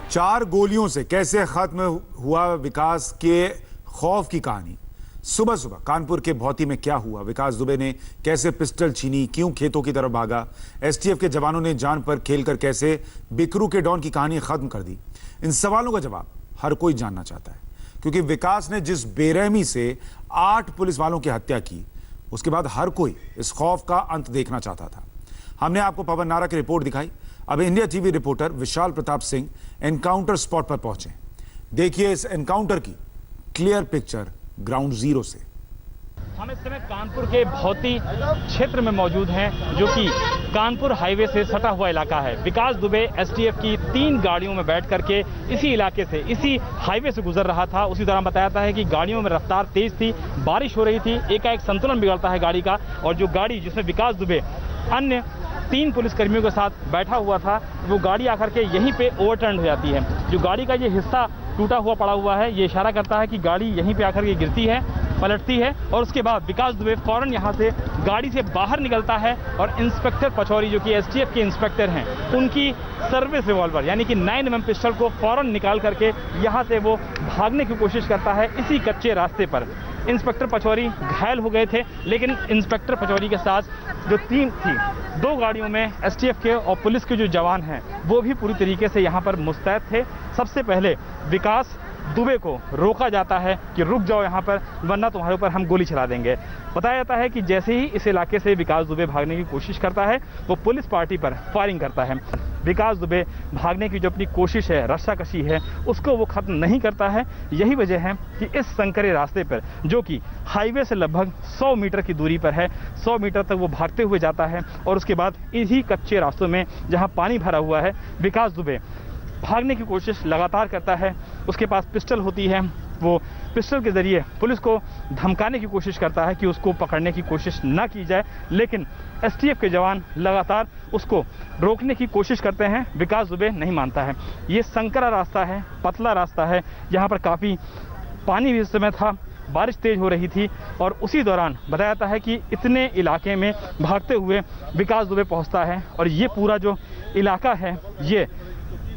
4 गोलियों से कैसे खत्म हुआ विकास के खौफ की कहानी। सुबह सुबह कानपुर के भौती में क्या हुआ, विकास दुबे ने कैसे पिस्टल छीनी, क्यों खेतों की तरफ भागा, एसटीएफ के जवानों ने जान पर खेलकर कैसे बिकरू के डॉन की कहानी खत्म कर दी। इन सवालों का जवाब हर कोई जानना चाहता है, क्योंकि विकास ने जिस बेरहमी से 8 पुलिस वालों की हत्या की, उसके बाद हर कोई इस खौफ का अंत देखना चाहता था। हमने आपको पवन नारा की रिपोर्ट दिखाई। अब इंडिया टीवी रिपोर्टर विशाल प्रताप सिंह एनकाउंटर स्पॉट पर पहुंचे। देखिए इस एनकाउंटर की क्लियर पिक्चर ग्राउंड जीरो से। हम इस समय कानपुर के भौती क्षेत्र में मौजूद हैं, जो कि कानपुर हाईवे से सटा हुआ इलाका है। विकास दुबे एसटीएफ की 3 गाड़ियों में बैठ करके इसी इलाके से, इसी हाईवे से गुजर रहा था। उसी दौरान बताया जाता है कि गाड़ियों में रफ्तार तेज थी, बारिश हो रही थी, एकाएक संतुलन बिगड़ता है गाड़ी का, और जो गाड़ी जिसमें विकास दुबे अन्य 3 पुलिसकर्मियों के साथ बैठा हुआ था, वो गाड़ी आकर के यहीं पे ओवरटर्न हो जाती है। जो गाड़ी का ये हिस्सा टूटा हुआ पड़ा हुआ है, ये इशारा करता है कि गाड़ी यहीं पे आकर के गिरती है, पलटती है, और उसके बाद विकास दुबे फौरन यहाँ से गाड़ी से बाहर निकलता है और इंस्पेक्टर पचौरी, जो कि एसटीएफ के इंस्पेक्टर हैं, उनकी सर्विस रिवॉल्वर यानी कि 9mm पिस्टल को फौरन निकाल करके यहाँ से वो भागने की कोशिश करता है इसी कच्चे रास्ते पर। इंस्पेक्टर पचौरी घायल हो गए थे, लेकिन इंस्पेक्टर पचौरी के साथ जो टीम थी, 2 गाड़ियों में एसटीएफ के और पुलिस के जो जवान हैं, वो भी पूरी तरीके से यहाँ पर मुस्तैद थे। सबसे पहले विकास दुबे को रोका जाता है कि रुक जाओ यहाँ पर, वरना तुम्हारे ऊपर हम गोली चला देंगे। बताया जाता है कि जैसे ही इस इलाके से विकास दुबे भागने की कोशिश करता है, वो पुलिस पार्टी पर फायरिंग करता है। विकास दुबे भागने की जो अपनी कोशिश है, रस्साकशी है, उसको वो खत्म नहीं करता है। यही वजह है कि इस संकरे रास्ते पर, जो कि हाईवे से लगभग 100 मीटर की दूरी पर है, 100 मीटर तक वो भागते हुए जाता है, और उसके बाद इन्हीं कच्चे रास्तों में जहाँ पानी भरा हुआ है, विकास दुबे भागने की कोशिश लगातार करता है। उसके पास पिस्टल होती है, वो पिस्टल के ज़रिए पुलिस को धमकाने की कोशिश करता है कि उसको पकड़ने की कोशिश ना की जाए, लेकिन एसटीएफ के जवान लगातार उसको रोकने की कोशिश करते हैं। विकास दुबे नहीं मानता है। ये संकरा रास्ता है, पतला रास्ता है, यहाँ पर काफ़ी पानी भी इस समय था, बारिश तेज हो रही थी, और उसी दौरान बताया जाता है कि इतने इलाके में भागते हुए विकास दुबे पहुँचता है। और ये पूरा जो इलाका है, ये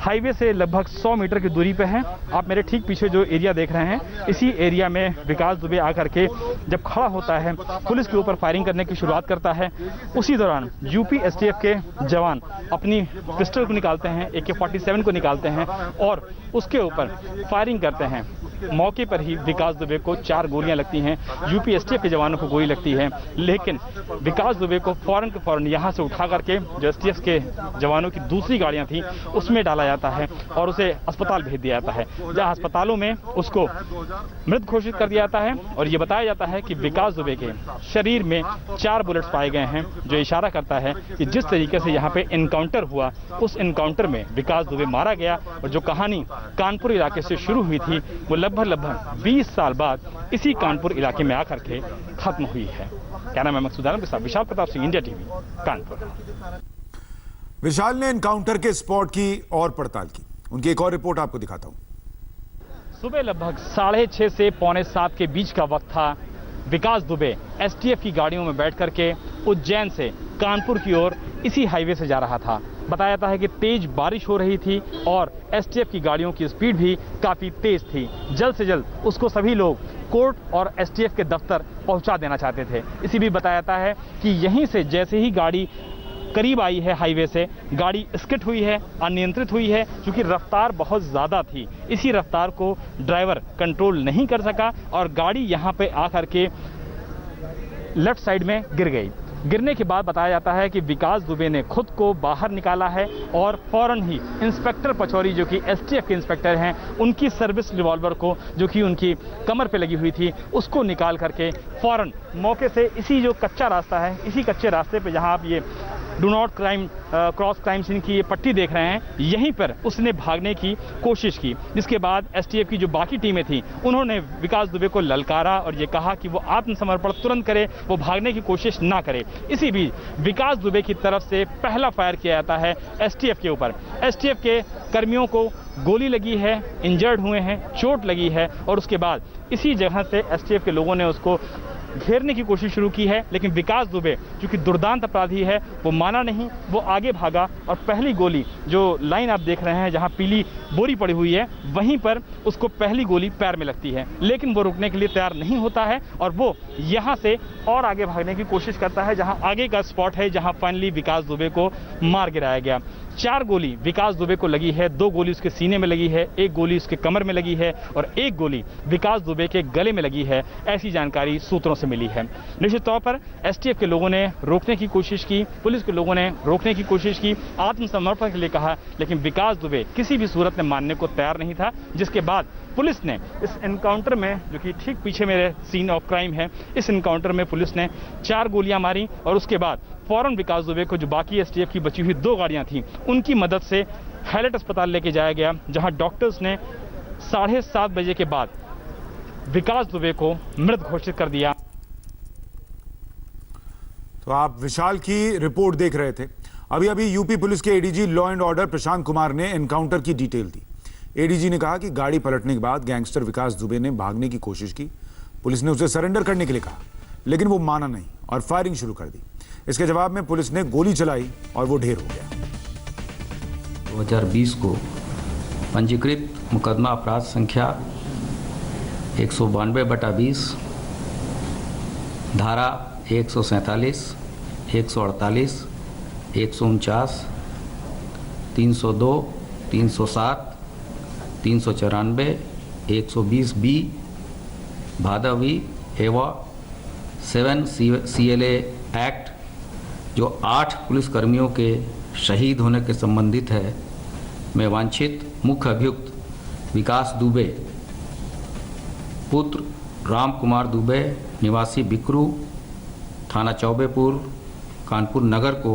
हाईवे से लगभग 100 मीटर की दूरी पे है। आप मेरे ठीक पीछे जो एरिया देख रहे हैं, इसी एरिया में विकास दुबे आकर के जब खड़ा होता है, पुलिस के ऊपर फायरिंग करने की शुरुआत करता है। उसी दौरान यूपी एसटीएफ के जवान अपनी पिस्टल को निकालते हैं, AK-47 को निकालते हैं और उसके ऊपर फायरिंग करते हैं। मौके पर ही विकास दुबे को 4 गोलियां लगती हैं, यूपी एसटीएफ के जवानों को गोली लगती है, लेकिन विकास दुबे को फौरन के फौरन यहाँ से उठा करके जो एसटीएफ के जवानों की दूसरी गाड़ियाँ थी, उसमें डाला जाता है और उसे अस्पताल भेज दिया जाता है, जहाँ अस्पतालों में उसको मृत घोषित कर दिया जाता है। और ये बताया जाता है कि विकास दुबे के शरीर में 4 बुलेट्स पाए गए हैं, जो इशारा करता है कि जिस तरीके से यहाँ पे इनकाउंटर हुआ, उस इनकाउंटर में विकास दुबे मारा गया। और जो कहानी कानपुर इलाके से शुरू हुई थी, वो लगभग 20 साल बाद इसी कानपुर इलाके में आकर के खत्म हुई है। कैमरामैन मकसूद के साथ विशाल प्रताप सिंह, इंडिया टीवी, कानपुर। विशाल ने एनकाउंटर के स्पॉट की और पड़ताल की। उनकी एक और रिपोर्ट आपको दिखाता हूं। सुबह लगभग 6:30 से 6:45 के बीच का वक्त था। विकास दुबे एसटीएफ की गाड़ियों में बैठ करके उज्जैन से कानपुर की ओर इसी हाईवे से जा रहा था। बताया जाता है कि तेज बारिश हो रही थी और एसटीएफ की गाड़ियों की स्पीड भी काफ़ी तेज थी। जल्द से जल्द उसको सभी लोग कोर्ट और एसटीएफ के दफ्तर पहुंचा देना चाहते थे। इसी भी बताया जाता है कि यहीं से जैसे ही गाड़ी करीब आई है हाईवे से, गाड़ी स्किड हुई है, अनियंत्रित हुई है, क्योंकि रफ्तार बहुत ज़्यादा थी। इसी रफ्तार को ड्राइवर कंट्रोल नहीं कर सका और गाड़ी यहाँ पे आकर के लेफ्ट साइड में गिर गई। गिरने के बाद बताया जाता है कि विकास दुबे ने खुद को बाहर निकाला है और फौरन ही इंस्पेक्टर पचौरी, जो कि एसटीएफ के इंस्पेक्टर हैं, उनकी सर्विस रिवॉल्वर को, जो कि उनकी कमर पे लगी हुई थी, उसको निकाल करके फौरन मौके से इसी जो कच्चा रास्ता है, इसी कच्चे रास्ते पे जहां आप ये do not crime cross crime scene की ये पट्टी देख रहे हैं, यहीं पर उसने भागने की कोशिश की। जिसके बाद एसटीएफ की जो बाकी टीमें थी, उन्होंने विकास दुबे को ललकारा और ये कहा कि वो आत्मसमर्पण तुरंत करे, वो भागने की कोशिश ना करे। इसी बीच विकास दुबे की तरफ से पहला फायर किया जाता है एसटीएफ के ऊपर। एसटीएफ के कर्मियों को गोली लगी है, इंजर्ड हुए हैं, चोट लगी है, और उसके बाद इसी जगह से एसटीएफ के लोगों ने उसको घेरने की कोशिश शुरू की है, लेकिन विकास दुबे जो कि दुर्दांत अपराधी है वो माना नहीं, वो आगे भागा और पहली गोली, जो लाइन आप देख रहे हैं जहां पीली बोरी पड़ी हुई है, वहीं पर उसको पहली गोली पैर में लगती है, लेकिन वो रुकने के लिए तैयार नहीं होता है और वो यहां से और आगे भागने की कोशिश करता है, जहां आगे का स्पॉट है जहां फाइनली विकास दुबे को मार गिराया गया। 4 गोली विकास दुबे को लगी है, 2 गोली उसके सीने में लगी है, 1 गोली उसके कमर में लगी है और 1 गोली विकास दुबे के गले में लगी है, ऐसी जानकारी सूत्रों से मिली है। निश्चित तौर पर एसटीएफ के लोगों ने रोकने की कोशिश की, पुलिस के लोगों ने रोकने की कोशिश की, आत्मसमर्पण के लिए कहा, लेकिन विकास दुबे किसी भी सूरत में मानने को तैयार नहीं था, जिसके बाद पुलिस ने इस एनकाउंटर में, जो कि ठीक पीछे मेरे सीन ऑफ क्राइम है, इस एनकाउंटर में पुलिस ने 4 गोलियां मारी और उसके बाद फौरन विकास दुबे को, जो बाकी एसटीएफ की बची हुई 2 गाड़ियां थीं, उनकी मदद से हैलेट अस्पताल लेके जाया गया, जहां डॉक्टर्स ने 7:30 बजे के बाद विकास दुबे को मृत घोषित कर दिया। तो आप विशाल की रिपोर्ट देख रहे थे। अभी अभी यूपी पुलिस के ADG law and order Prashant Kumar ने एनकाउंटर की डिटेल दी। एडीजी ने कहा कि गाड़ी पलटने के बाद गैंगस्टर विकास दुबे ने भागने की कोशिश की। पुलिस ने उसे सरेंडर करने के लिए कहा, लेकिन वो माना नहीं और फायरिंग शुरू कर दी। इसके जवाब में पुलिस ने गोली चलाई और वो ढेर हो गया। 2020 को पंजीकृत मुकदमा अपराध संख्या 192/20, धारा 147, 148, 149, 302, 307, 394, 120B भादवी एवं 7 CLA एक्ट, जो 8 पुलिसकर्मियों के शहीद होने के संबंधित है, में वांछित मुख्य अभियुक्त विकास दुबे पुत्र राम कुमार दुबे निवासी बिकरू, थाना चौबेपुर, कानपुर नगर को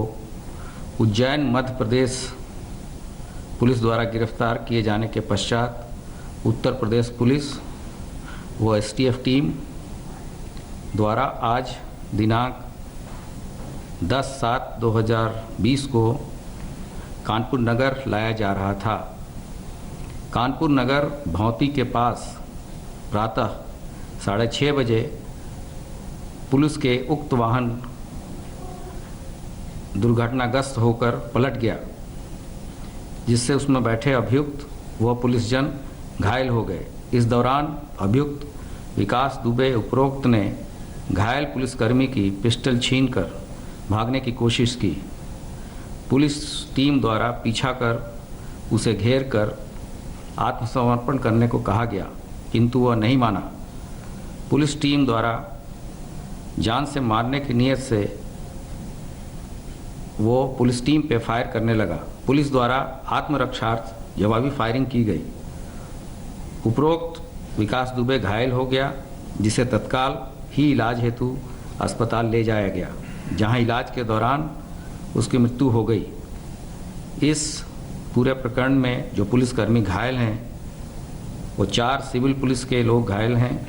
उज्जैन मध्य प्रदेश पुलिस द्वारा गिरफ्तार किए जाने के पश्चात उत्तर प्रदेश पुलिस व एसटीएफ टीम द्वारा आज दिनांक 10/7/2020 को कानपुर नगर लाया जा रहा था। कानपुर नगर भौती के पास प्रातः 6:30 बजे पुलिस के उक्त वाहन दुर्घटनाग्रस्त होकर पलट गया, जिससे उसमें बैठे अभियुक्त व पुलिसजन घायल हो गए। इस दौरान अभियुक्त विकास दुबे उपरोक्त ने घायल पुलिसकर्मी की पिस्टल छीनकर भागने की कोशिश की। पुलिस टीम द्वारा पीछा कर उसे घेर कर आत्मसमर्पण करने को कहा गया, किंतु वह नहीं माना। पुलिस टीम द्वारा जान से मारने की नीयत से वो पुलिस टीम पे फायर करने लगा। पुलिस द्वारा आत्मरक्षार्थ जवाबी फायरिंग की गई। उपरोक्त विकास दुबे घायल हो गया, जिसे तत्काल ही इलाज हेतु अस्पताल ले जाया गया, जहां इलाज के दौरान उसकी मृत्यु हो गई। इस पूरे प्रकरण में जो पुलिसकर्मी घायल हैं वो 4 सिविल पुलिस के लोग घायल हैं,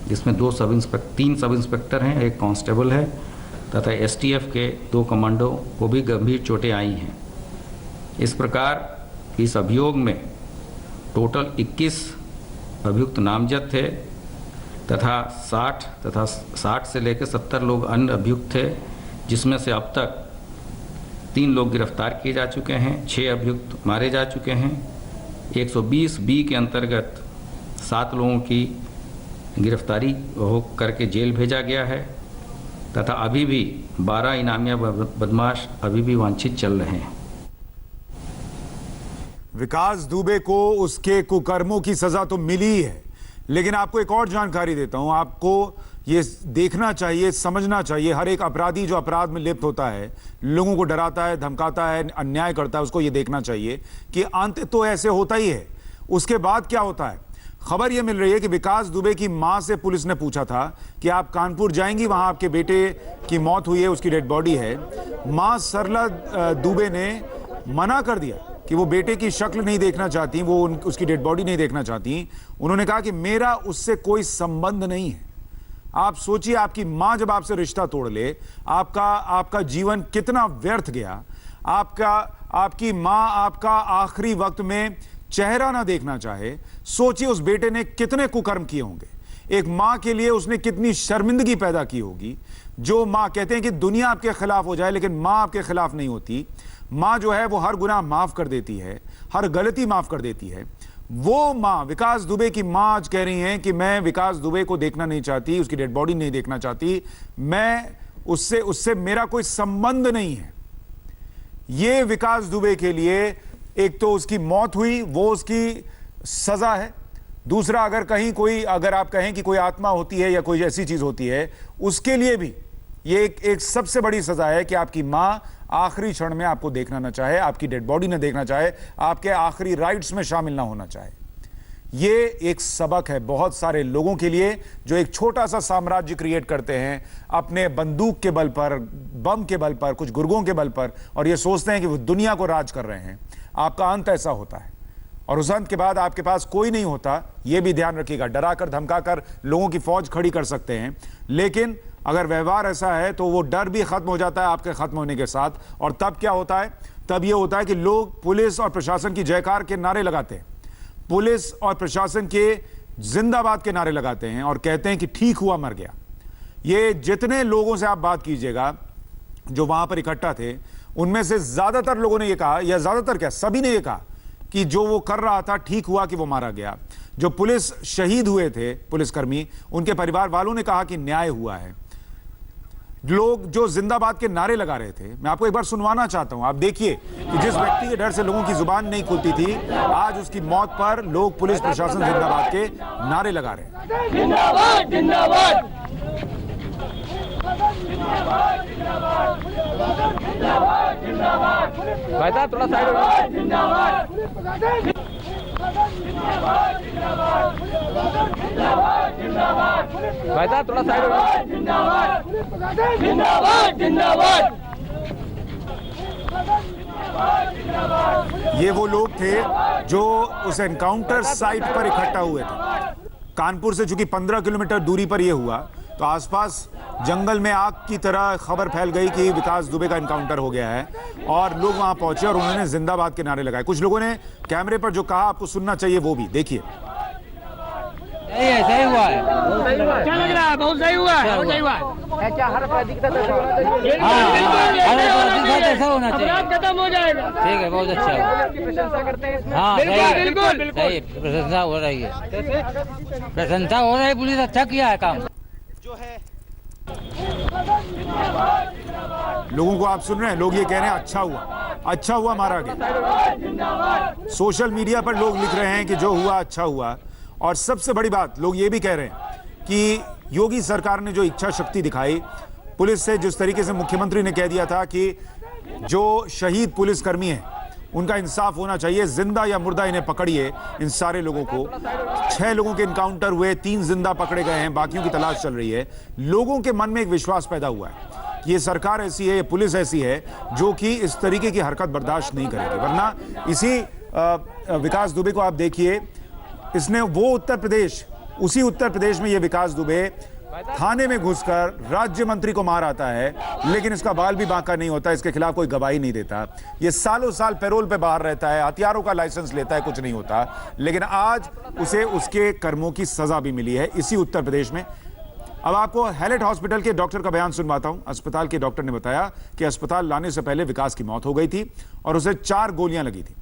जिसमें 3 सब इंस्पेक्टर हैं, 1 कांस्टेबल है तथा एसटीएफ के 2 कमांडो को भी गंभीर चोटें आई हैं। इस प्रकार इस अभियोग में टोटल 21 अभियुक्त नामजद थे तथा 60 से लेकर 70 लोग अन्य अभियुक्त थे, जिसमें से अब तक 3 लोग गिरफ्तार किए जा चुके हैं, 6 अभियुक्त मारे जा चुके हैं। 120B के अंतर्गत 7 लोगों की गिरफ्तारी हो करके जेल भेजा गया है तथा अभी भी 12 इनामिया बदमाश अभी भी वांछित चल रहे हैं। विकास दुबे को उसके कुकर्मों की सजा तो मिली है, लेकिन आपको एक और जानकारी देता हूं। आपको ये देखना चाहिए, समझना चाहिए, हर एक अपराधी जो अपराध में लिप्त होता है, लोगों को डराता है, धमकाता है, अन्याय करता है, उसको ये देखना चाहिए कि अंत तो ऐसे होता ही है, उसके बाद क्या होता है। खबर यह मिल रही है कि विकास दुबे की मां से पुलिस ने पूछा था कि आप कानपुर जाएंगी, वहां आपके बेटे की मौत हुई है, उसकी डेड बॉडी है। मां सरला दुबे ने मना कर दिया कि वो बेटे की शक्ल नहीं देखना चाहती, वो उसकी डेड बॉडी नहीं देखना चाहती। उन्होंने कहा कि मेरा उससे कोई संबंध नहीं है। आप सोचिए, आपकी मां जब आपसे रिश्ता तोड़ ले, आपका जीवन कितना व्यर्थ गया। आपकी मां आपका आखिरी वक्त में चेहरा ना देखना चाहे। सोचिए उस बेटे ने कितने कुकर्म किए होंगे। एक मां के लिए उसने कितनी शर्मिंदगी पैदा की होगी। जो मां, कहते हैं कि दुनिया आपके खिलाफ हो जाए लेकिन मां आपके खिलाफ नहीं होती। मां जो है वो हर गुनाह माफ कर देती है, हर गलती माफ कर देती है। वो मां, विकास दुबे की मां आज कह रही हैं कि मैं विकास दुबे को देखना नहीं चाहती, उसकी डेड बॉडी नहीं देखना चाहती, मैं उससे मेरा कोई संबंध नहीं है। ये विकास दुबे के लिए एक तो उसकी मौत हुई, वो उसकी सजा है। दूसरा, अगर आप कहें कि कोई आत्मा होती है या कोई ऐसी चीज होती है, उसके लिए भी ये एक सबसे बड़ी सजा है कि आपकी मां आखिरी क्षण में आपको देखना ना चाहे, आपकी डेड बॉडी ना देखना चाहे, आपके आखिरी राइट्स में शामिल ना होना चाहे। ये एक सबक है बहुत सारे लोगों के लिए जो एक छोटा सा साम्राज्य क्रिएट करते हैं अपने बंदूक के बल पर, बम के बल पर, कुछ गुर्गों के बल पर, और ये सोचते हैं कि वो दुनिया को राज कर रहे हैं। आपका अंत ऐसा होता है और उस अंत के बाद आपके पास कोई नहीं होता। यह भी ध्यान रखिएगा, डरा कर धमका कर लोगों की फौज खड़ी कर सकते हैं, लेकिन अगर व्यवहार ऐसा है तो वो डर भी खत्म हो जाता है आपके खत्म होने के साथ। और तब क्या होता है? तब यह होता है कि लोग पुलिस और प्रशासन की जयकार के नारे लगाते हैं, पुलिस और प्रशासन के जिंदाबाद के नारे लगाते हैं और कहते हैं कि ठीक हुआ, मर गया। ये जितने लोगों से आप बात कीजिएगा जो वहां पर इकट्ठा थे, उनमें से ज्यादातर लोगों ने यह कहा, या ज्यादातर क्या, सभी ने यह कहा कि जो वो कर रहा था ठीक हुआ कि वो मारा गया। जो पुलिस शहीद हुए थे, पुलिसकर्मी, उनके परिवार वालों ने कहा कि न्याय हुआ है। लोग जो जिंदाबाद के नारे लगा रहे थे, मैं आपको एक बार सुनवाना चाहता हूं। आप देखिए कि जिस व्यक्ति के डर से लोगों की जुबान नहीं खुलती थी, आज उसकी मौत पर लोग पुलिस प्रशासन जिंदाबाद के नारे लगा रहे हैं। जिंदाबाद जिंदाबाद भाई साहब थोड़ा साइड हो। जिंदाबाद भाई साहब थोड़ा साइड हो। जिंदाबाद जिंदाबाद जिंदाबाद। ये वो लोग थे जो उस एनकाउंटर साइट पर इकट्ठा हुए थे। कानपुर से चूंकि 15 किलोमीटर दूरी पर यह हुआ, तो आसपास जंगल में आग की तरह खबर फैल गई कि विकास दुबे का एनकाउंटर हो गया है और लोग वहां पहुंचे और उन्होंने जिंदाबाद के नारे लगाए। कुछ लोगों ने कैमरे पर जो कहा आपको सुनना चाहिए वो भी देखिए। सही हुआ है। क्या लग रहा है? बहुत सही हुआ है। बहुत सही हुआ है। क्या हर अपराधी का ऐसा होना चाहिए। अपराध खत्म हो जाएगा। ठीक है, बहुत अच्छा है। प्रशंसा करते हैं। हाँ, बिल्कुल बिल्कुल सही प्रशंसा हो रही है। प्रशंसा हो रही है, पुलिस अच्छा किया है काम। लोगों को आप सुन रहे हैं, लोग ये कह रहे हैं अच्छा हुआ मारा गया। सोशल मीडिया पर लोग लिख रहे हैं कि जो हुआ अच्छा हुआ। और सबसे बड़ी बात, लोग ये भी कह रहे हैं कि योगी सरकार ने जो इच्छा शक्ति दिखाई पुलिस से, जिस तरीके से मुख्यमंत्री ने कह दिया था कि जो शहीद पुलिसकर्मी हैं उनका इंसाफ होना चाहिए, जिंदा या मुर्दा इन्हें पकड़िए। इन सारे लोगों को 6 लोगों के इनकाउंटर हुए, 3 जिंदा पकड़े गए हैं, बाकियों की तलाश चल रही है। लोगों के मन में एक विश्वास पैदा हुआ है कि ये सरकार ऐसी है, ये पुलिस ऐसी है जो कि इस तरीके की हरकत बर्दाश्त नहीं करेगी। वरना इसी विकास दुबे को आप देखिए, इसने वो उसी उत्तर प्रदेश में ये विकास दुबे थाने में घुसकर राज्य मंत्री को मार आता है, लेकिन इसका बाल भी बांका नहीं होता, इसके खिलाफ कोई गवाही नहीं देता। ये सालों साल पैरोल पे बाहर रहता है, हथियारों का लाइसेंस लेता है, कुछ नहीं होता। लेकिन आज उसे उसके कर्मों की सजा भी मिली है इसी उत्तर प्रदेश में। अब आपको हैलेट हॉस्पिटल के डॉक्टर का बयान सुनवाता हूं। अस्पताल के डॉक्टर ने बताया कि अस्पताल लाने से पहले विकास की मौत हो गई थी और उसे 4 गोलियां लगी थी।